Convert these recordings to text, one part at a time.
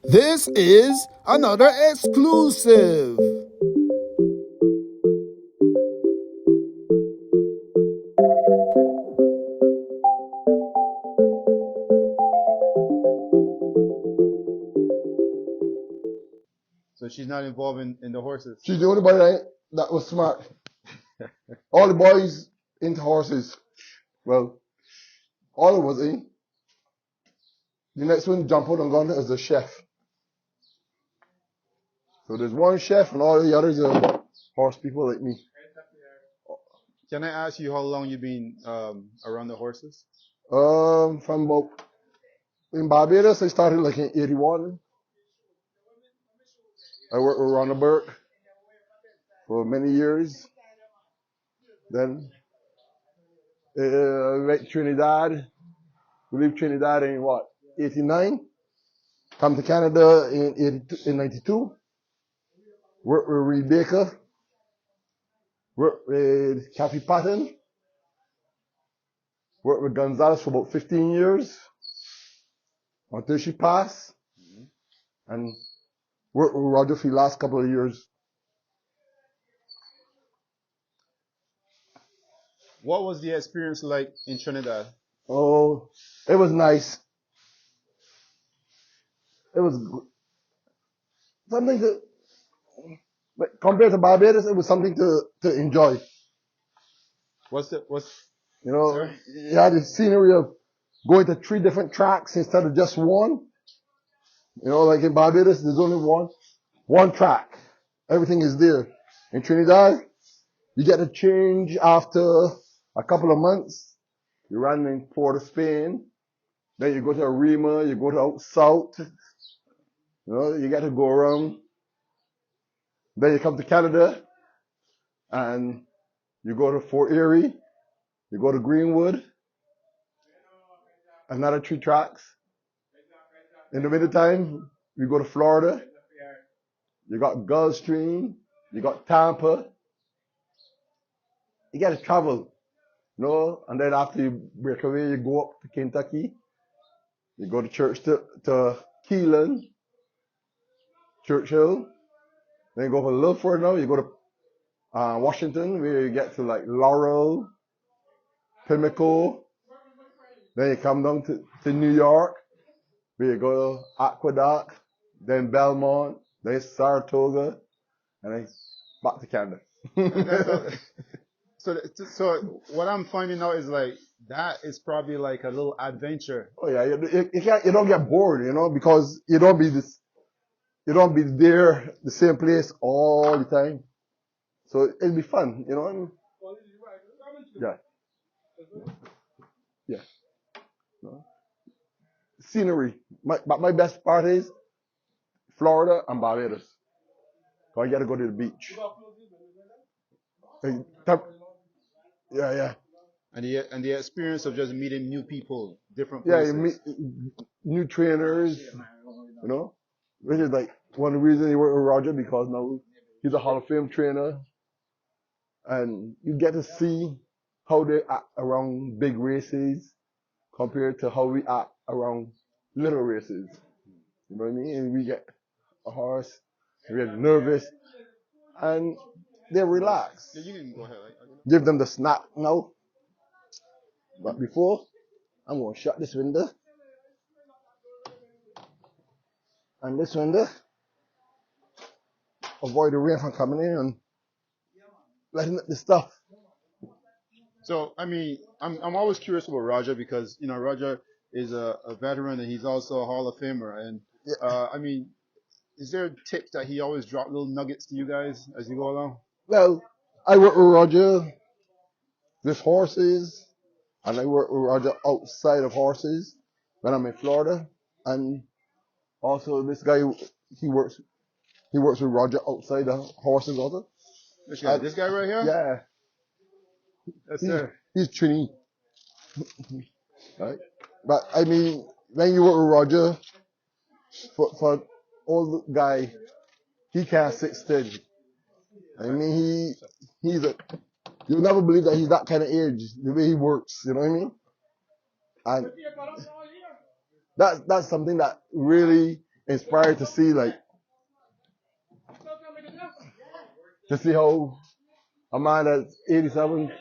This is another exclusive. So she's not involved in the horses. She's the only boy that was smart. All the boys into horses. Well, all of us in. The next one jump out and gone as the chef. So there's one chef and all the others are horse people like me. Can I ask you how long you've been around the horses? From about in Barbados, I started like in '81. I worked with Ronald Burke for many years. Then I went to Trinidad. We leave Trinidad in what, '89? Come to Canada in '92. Worked with Reed Baker. Worked with Kathy Patton. Worked with Gonzalez for about 15 years until she passed. And worked with Roger for the last couple of years. What was the experience like in Trinidad? Oh, it was nice. It was something to, but compared to Barbados, it was something to enjoy. What's You know, sorry? you had the scenery of going to 3 different tracks instead of just one. You know, like in Barbados, there's only one track. Everything is there. In Trinidad, you get to change after a couple of months. You run in Port of Spain. Then you go to Arima, you go to out south. You know, you get to go around. Then you come to Canada and you go to Fort Erie, you go to Greenwood, another 3 tracks. In the wintertime, you go to Florida, you got Gulfstream, you got Tampa. You got to travel, you know, and then after you break away, you go up to Kentucky, you go to church to Keelan, Churchill, then you go a little further now, you go to Washington, where you get to like Laurel, Pimlico. Then you come down to New York, where you go to Aqueduct, then Belmont, then Saratoga, and then back to Canada. So what I'm finding out is like that is probably like a little adventure. Oh yeah, you don't get bored, you know, because you don't be there the same place all the time. So it'll be fun, you know. Yeah, yeah. No. Scenery. But my best part is Florida and Barbados. So I got to go to the beach. Hey, yeah, yeah. And the experience of just meeting new people, different Yeah, you places. meet new trainers, you know, which is like one of the reasons you work with Roger, because now he's a Hall of Fame trainer, and you get to see how they act around big races compared to how we act around little races. You know what I mean? And we get a horse, we get nervous, and they relax. Yeah, you can go ahead. Give them the snack now. But before, I'm going to shut this window and this window. Avoid the rain from coming in and letting the stuff. So I mean, I'm always curious about Roger because Roger is a veteran and he's also a Hall of Famer. And Yeah. I mean, is there tips that he always drop little nuggets to you guys as you go along? Well, I work with Roger with horses, and I work with Roger outside of horses when I'm in Florida. And also this guy, he works he works with Roger outside the horses also. This guy right here? Yeah, Yes, he's sir. he's Trini, right? But I mean, when you work with Roger, for old guy, he can't sit steady. I mean, he's a you'll never believe that he's that kind of age, the way he works. You know what I mean? And that's something that really inspired to see how a man that's 87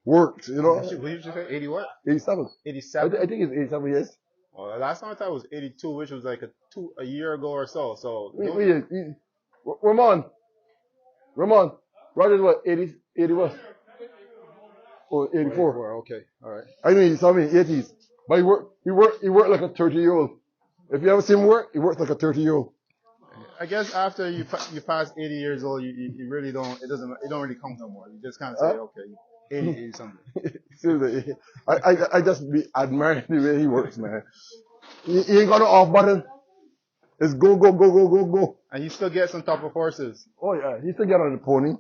works, you know? What did you say? 80 what? 87. 87? I think it's 87 years. Well, the last time I thought it was 82, which was like a year ago or so. So Ramon, Roger's what, 80 what? Or 84. Okay, all right. I know he saw me in 80s. But he worked like a 30-year-old. If you ever see him work, he works like a 30-year-old. I guess after you pass 80 years old, you really don't. It don't really count no more. You just kind of say, okay, 80 something. Seriously, I just be admiring the way he works, man. He ain't got no off button. It's go, go, go, go, go, go. And he still gets on top of horses. Oh yeah, he still get on the pony.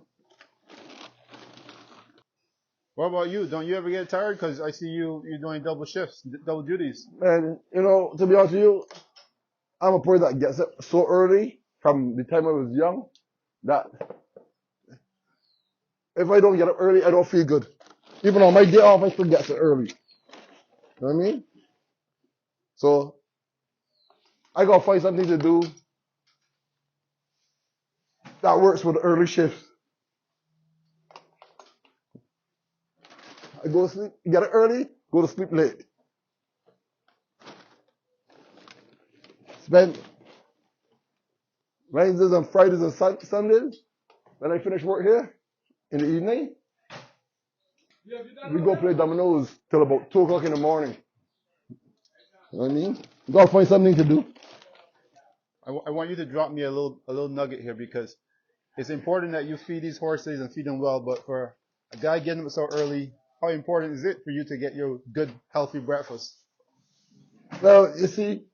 What about you? Don't you ever get tired? Because I see you're doing double shifts, double duties. Man, you know, to be honest with you, I'm a person that gets up so early from the time I was young that if I don't get up early, I don't feel good. Even on my day off, I still get up early. You know what I mean? So I gotta find something to do that works with the early shifts. I go to sleep, get up early, go to sleep late. Spend Wednesdays and Fridays and Sundays. When I finish work here in the evening, we go play dominoes till about 2 o'clock in the morning. You know what I mean? You gotta find something to do. I want you to drop me a little nugget here because it's important that you feed these horses and feed them well. But for a guy getting up so early, how important is it for you to get your good, healthy breakfast? Well, you see,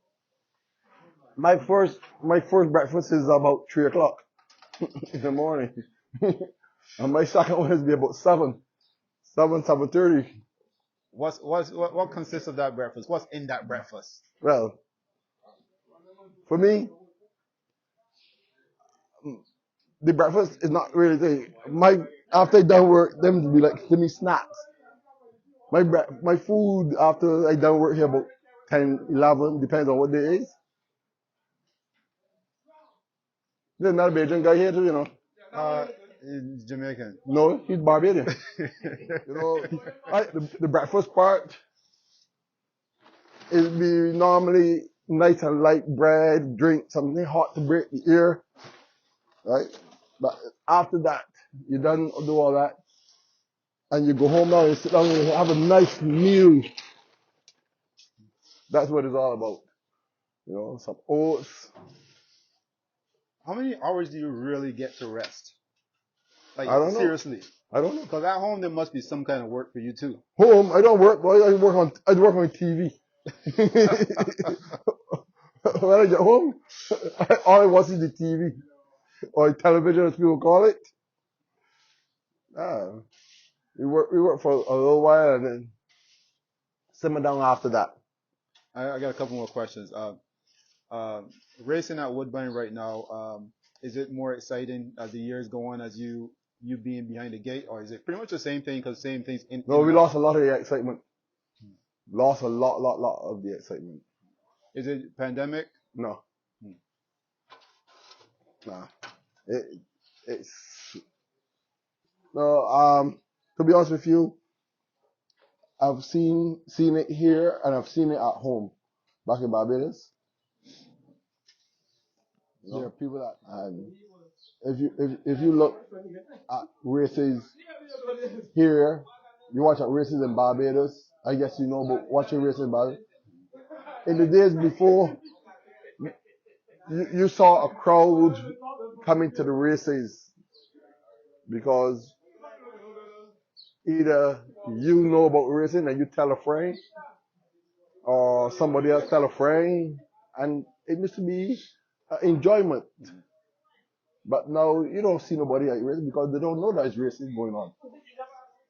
my first breakfast is about 3 o'clock in the morning. And my second one is be about 7:30. What consists of that breakfast? What's in that breakfast? Well, for me, the breakfast is not really thing. After I done work, them to be like give me snacks. My food after I done work here about 10, 11, depends on what day it is. There's another Bajan guy here too, you know. He's Jamaican. No, he's Barbadian. You know, the breakfast part is be normally nice and light bread, drink something hot to break the ear, right? But after that, you done do all that, and you go home now and sit down and have a nice meal. That's what it's all about. You know, some oats. How many hours do you really get to rest? Like, I don't know. seriously. I don't know. Because at home there must be some kind of work for you too. Home, I don't work, boy. I work on TV. When I get home, all I watch is the TV or television, as people call it. We work for a little while and then simmer down after that. I got a couple more questions. Racing at Woodbine right now, is it more exciting as the years go on as you being behind the gate, or is it pretty much the same thing because same things in? No, we lost a lot of the excitement. Lost a lot of the excitement. Is it pandemic? No. Nah. It's no. To be honest with you, I've seen it here and I've seen it at home, back in Barbados. You know, there are people that, and if you look at races here, you watch at races in Barbados. I guess you know about watching races in Barbados. In the days before, you saw a crowd coming to the races because either you know about racing and you tell a friend, or somebody else tell a friend, and it used to be enjoyment. But now you don't see nobody at racing because they don't know there's racing going on.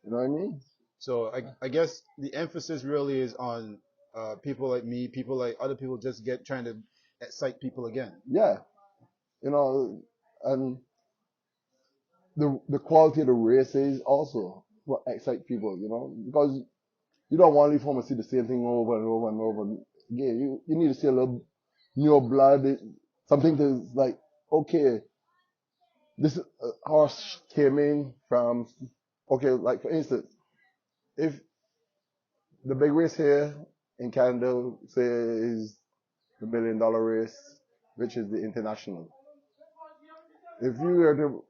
You know what I mean? So I guess the emphasis really is on people like me, people like other people, just trying to excite people again. Yeah, you know, and the quality of the races also what excite people. You know, because you don't want to leave home and see the same thing over and over and over again. You need to see a little new blood, something to like, okay, this horse came in from, okay, like for instance, if the big race here in Canada, say, is the $1 million race, which is the international. If you were to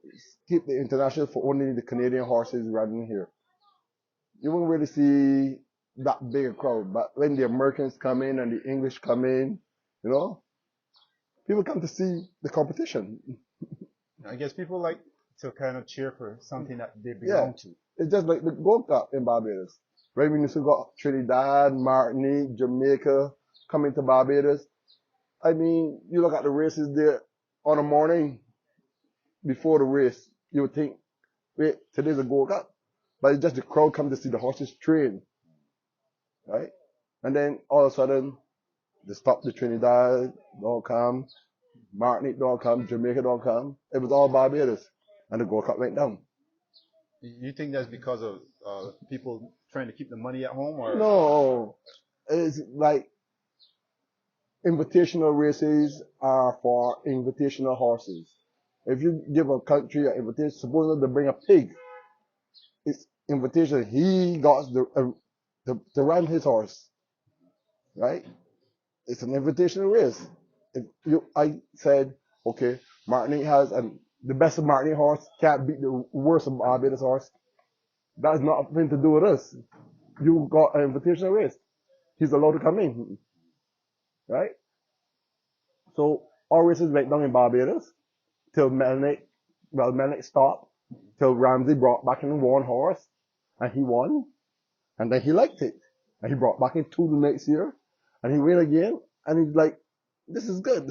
keep the international for only the Canadian horses running here, you won't really see that big a crowd. But when the Americans come in and the English come in, you know, people come to see the competition. I guess people like to kind of cheer for something that they Yeah, belong to. it's just like the Gold Cup in Barbados. Right when you still got Trinidad, Martinique, Jamaica coming to Barbados. I mean, you look at the races there on the morning before the race, you would think, wait, today's a Gold Cup. But it's just the crowd come to see the horses train, right? And then all of a sudden, they stop the Trinidad, don't come, Martinique don't come, Jamaica don't come. It was all Barbados. And the Gold Cup went down. You think that's because of people trying to keep the money at home, or No, it's like invitational races are for invitational horses. If you give a country an invitation, suppose they bring a pig, it's invitation. He got to run his horse, right? It's an invitational race. If I said, okay, Martinique has, and the best of Martinique horse can't beat the worst of Barbados horse. That's not a thing to do with us. You got an invitational race. He's allowed to come in, right? So all races went down in Barbados till Melnick stopped, till Ramsey brought back in one horse, and he won, and then he liked it, and he brought back in two the next year, and he win again, and he's like, this is good.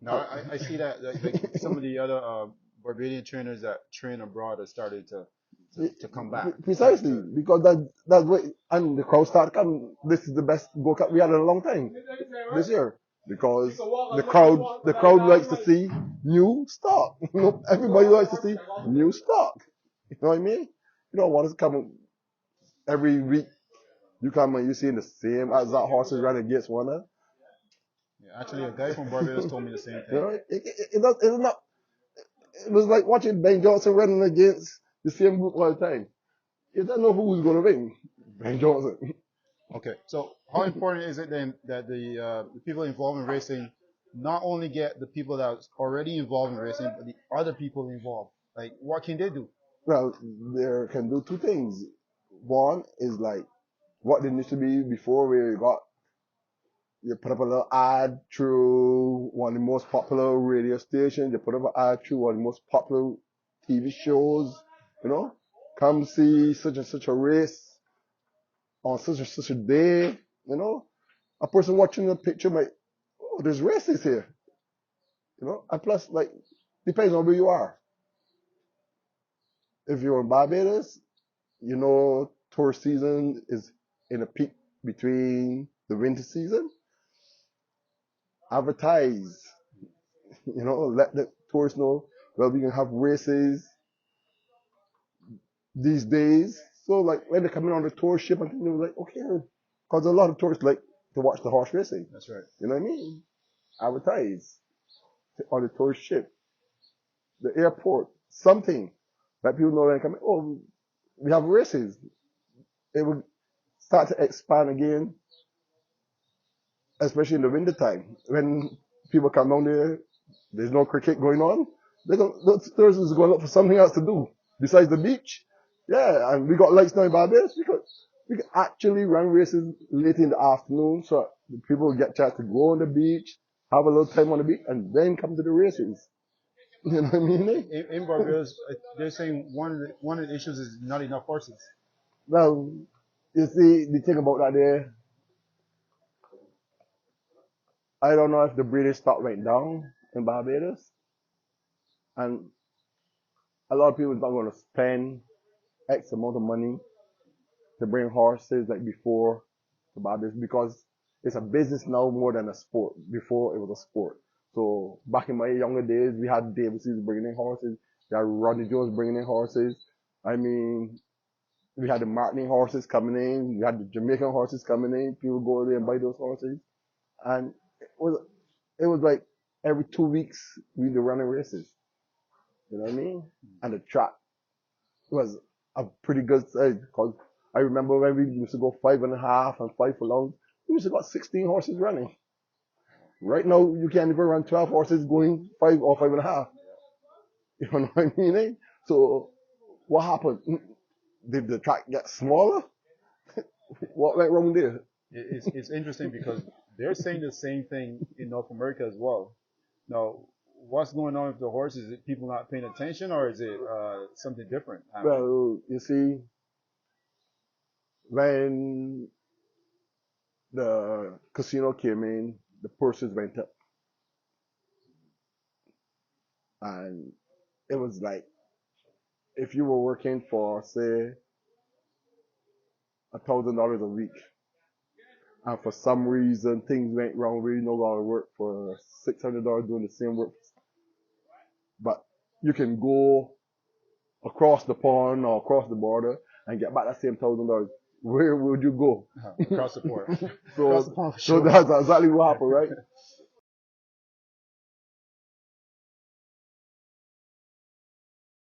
no? I see that like some of the other Barbadian trainers that train abroad are starting to come back. Precisely, because that's what, and the crowd started coming. This is the best Gold Cup we had in a long time this year. Because the crowd likes to see new stock. You know, everybody likes to see new stock. You know what I mean? You don't want to come every week. You come and you see the same exact horses running against one another. Yeah, actually, a guy from Barbados told me the same You know, thing. it's not. It was like watching Ben Johnson running against the same group all the time. You don't know who's going to win. Ben Johnson. Okay, so how important is it then that the people involved in racing not only get the people that's already involved in racing, but the other people involved? Like, what can they do? Well, they can do two things. One is like what they used to be before, where you put up a little ad through one of the most popular radio stations. You put up an ad through one of the most popular TV shows. You know, come see such and such a race on such and such a day. You know, a person watching the picture might, oh, there's races here. You know, and plus, like, depends on where you are. If you're in Barbados, you know, tourist season is in a peak between the winter season. Advertise, you know, let the tourists know, well, we can have races these days. So, like, when they're coming on the tour ship, and they're like, okay, because a lot of tourists like to watch the horse racing. That's right. You know what I mean? Advertise on the tourist ship, the airport, something that people know when they come in, oh, we have races. It will start to expand again, especially in the winter time when people come down there. There's no cricket going on. Those tourists is going to look for something else to do besides the beach. Yeah, and we got lakes now in Barbados because we can actually run races late in the afternoon, so the people get a chance to go on the beach, have a little time on the beach, and then come to the races. You know what I mean? In Barbados, they're saying one of the issues is not enough horses. Well, you see, the thing about that there, I don't know if the British stock went down in Barbados, and a lot of people are not going to spend X amount of money to bring horses like before to Barbados because it's a business now more than a sport. Before it was a sport. So back in my younger days, we had Davises bringing in horses. We had Ronnie Jones bringing in horses. I mean, we had the Martinique horses coming in. We had the Jamaican horses coming in. People go there and buy those horses. And was it was like every 2 weeks we'd be running races. You know what I mean? And the track was a pretty good size because I remember when we used to go 5.5 and 5 furlongs, we used to got 16 horses running. Right now, you can't even run 12 horses going 5 or 5.5. You know what I mean? Eh? So, what happened? Did the track get smaller? What went wrong there? It's interesting because they're saying the same thing in North America as well. Now, what's going on with the horses? Is it people not paying attention, or is it something different happening? Well, you see, when the casino came in, the purses went up. And it was like, if you were working for, say, $1,000 a week, and for some reason things went wrong, where you no longer work for $600 doing the same work, but you can go across the pond or across the border and get back that same $1,000. Where would you go? Across the port. So, Across the pond, so sure. that's exactly what happened, right?